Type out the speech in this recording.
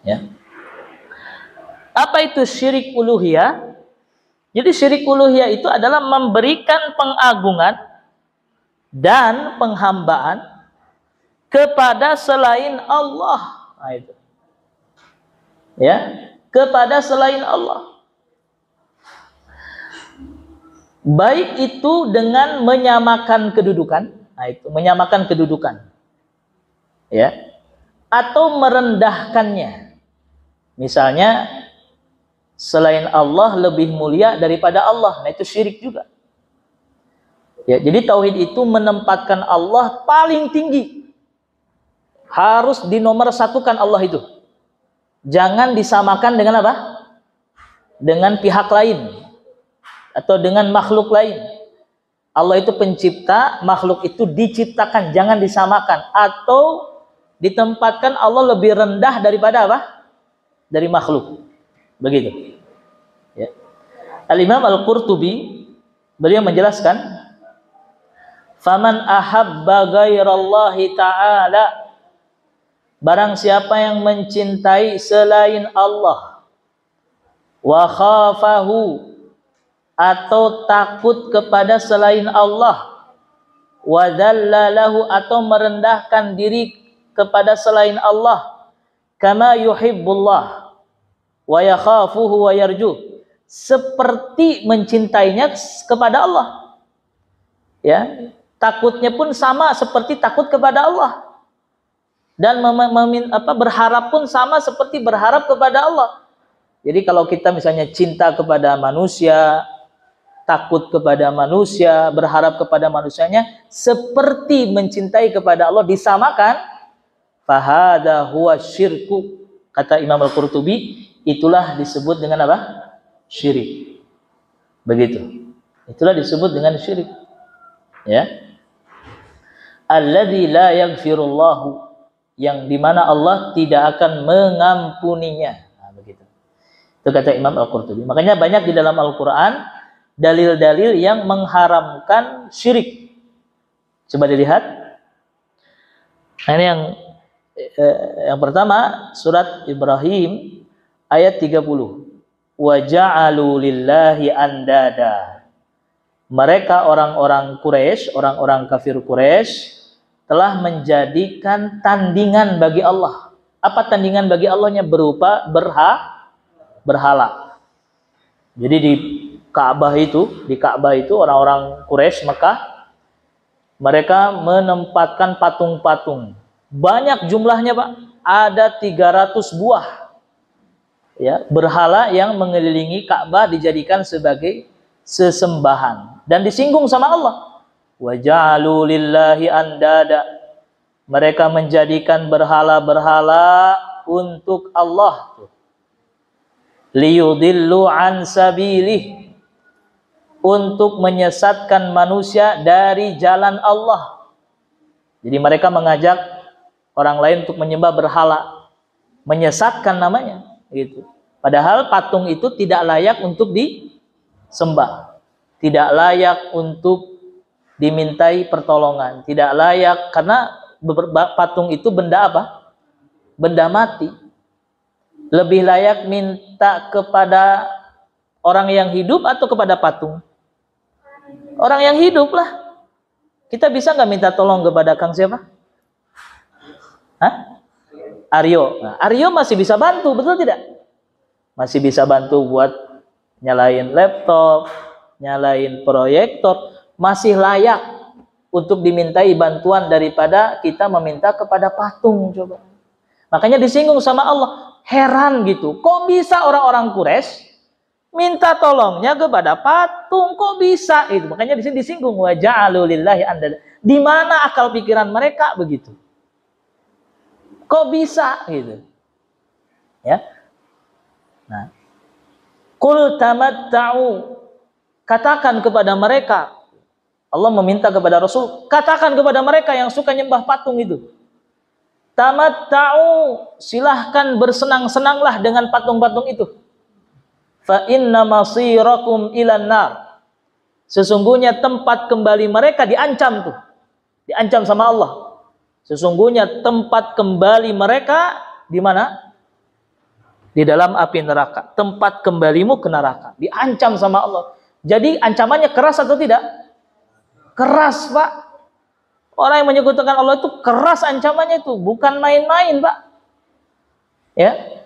Ya. Apa itu syirik uluhiyah? Jadi syirik uluhiyah itu adalah memberikan pengagungan dan penghambaan kepada selain Allah. Nah, itu. Ya, kepada selain Allah. Baik itu dengan menyamakan kedudukan, nah itu menyamakan kedudukan. Ya. Atau merendahkannya. Misalnya selain Allah lebih mulia daripada Allah. Nah itu syirik juga. Ya, jadi tauhid itu menempatkan Allah paling tinggi. Harus dinomorsatukan Allah itu. Jangan disamakan dengan apa? Dengan pihak lain atau dengan makhluk lain. Allah itu pencipta, makhluk itu diciptakan, jangan disamakan atau ditempatkan Allah lebih rendah daripada apa? Dari makhluk. Begitu. Ya. Al-Imam Al-Qurtubi beliau menjelaskan, "Faman ahabba ghairallahi ta'ala" Barang siapa yang mencintai selain Allah, wa khafahu atau takut kepada selain Allah, wa dhallalahu atau merendahkan diri kepada selain Allah, kama yuhibbullah wa yakhafuhu wa yarjuh, seperti mencintainya kepada Allah. Ya, takutnya pun sama seperti takut kepada Allah. Dan berharap pun sama seperti berharap kepada Allah. Jadi kalau kita misalnya cinta kepada manusia, takut kepada manusia, berharap kepada manusianya, seperti mencintai kepada Allah disamakan, fahada huwa syirku. Kata Imam Al-Qurtubi, itulah disebut dengan apa? Syirik. Begitu. Itulah disebut dengan syirik. Ya. Alladzi la yaghfirullahu, yang dimana Allah tidak akan mengampuninya. Nah, begitu. Itu kata Imam Al-Qurtubi. Makanya banyak di dalam Al-Quran dalil-dalil yang mengharamkan syirik. Coba dilihat. Nah, ini yang pertama, surat Ibrahim ayat 30. Wa ja'alu lillahi andada. Mereka orang-orang Quraisy, orang-orang kafir Quraisy telah menjadikan tandingan bagi Allah. Apa tandingan bagi Allahnya? Berupa berhala. Jadi di Ka'bah itu orang-orang Quraisy Mekah, mereka menempatkan patung-patung. Banyak jumlahnya, Pak. Ada 300 buah. Ya, berhala yang mengelilingi Ka'bah dijadikan sebagai sesembahan dan disinggung sama Allah. Wa ja'alu lillahi andada. Mereka menjadikan berhala-berhala untuk Allah. Liyudillu an sabilih. Untuk menyesatkan manusia dari jalan Allah. Jadi mereka mengajak orang lain untuk menyembah berhala. Menyesatkan namanya. Gitu. Padahal patung itu tidak layak untuk disembah. Tidak layak untuk dimintai pertolongan, tidak layak, karena patung itu benda apa? Benda mati. Lebih layak minta kepada orang yang hidup atau kepada patung? Orang yang hidup lah. Kita bisa nggak minta tolong kepada Kang siapa? Hah? Aryo. Nah, Aryo masih bisa bantu, betul tidak? Masih bisa bantu buat nyalain laptop, nyalain proyektor. Masih layak untuk dimintai bantuan daripada kita meminta kepada patung. Coba. Makanya disinggung sama Allah. Heran gitu. Kok bisa orang-orang Quraisy minta tolongnya kepada patung? Kok bisa? Itu. Makanya di sini disinggung. Wa ja'alu lillahi andada. Di mana akal pikiran mereka begitu? Kok bisa? Gitu. Ya. Nah. Qul tamatta'u. Katakan kepada mereka. Allah meminta kepada Rasul, katakan kepada mereka yang suka nyembah patung itu. Tamatta'u, silahkan bersenang-senanglah dengan patung-patung itu. Fa inna masirakum ilan nar. Sesungguhnya tempat kembali mereka diancam tuh. Diancam sama Allah. Sesungguhnya tempat kembali mereka di mana? di dalam api neraka, tempat kembalimu ke neraka. Diancam sama Allah. Jadi ancamannya keras atau tidak? Keras, Pak. Orang yang menyekutukan Allah itu keras ancamannya itu, bukan main-main, Pak. Ya.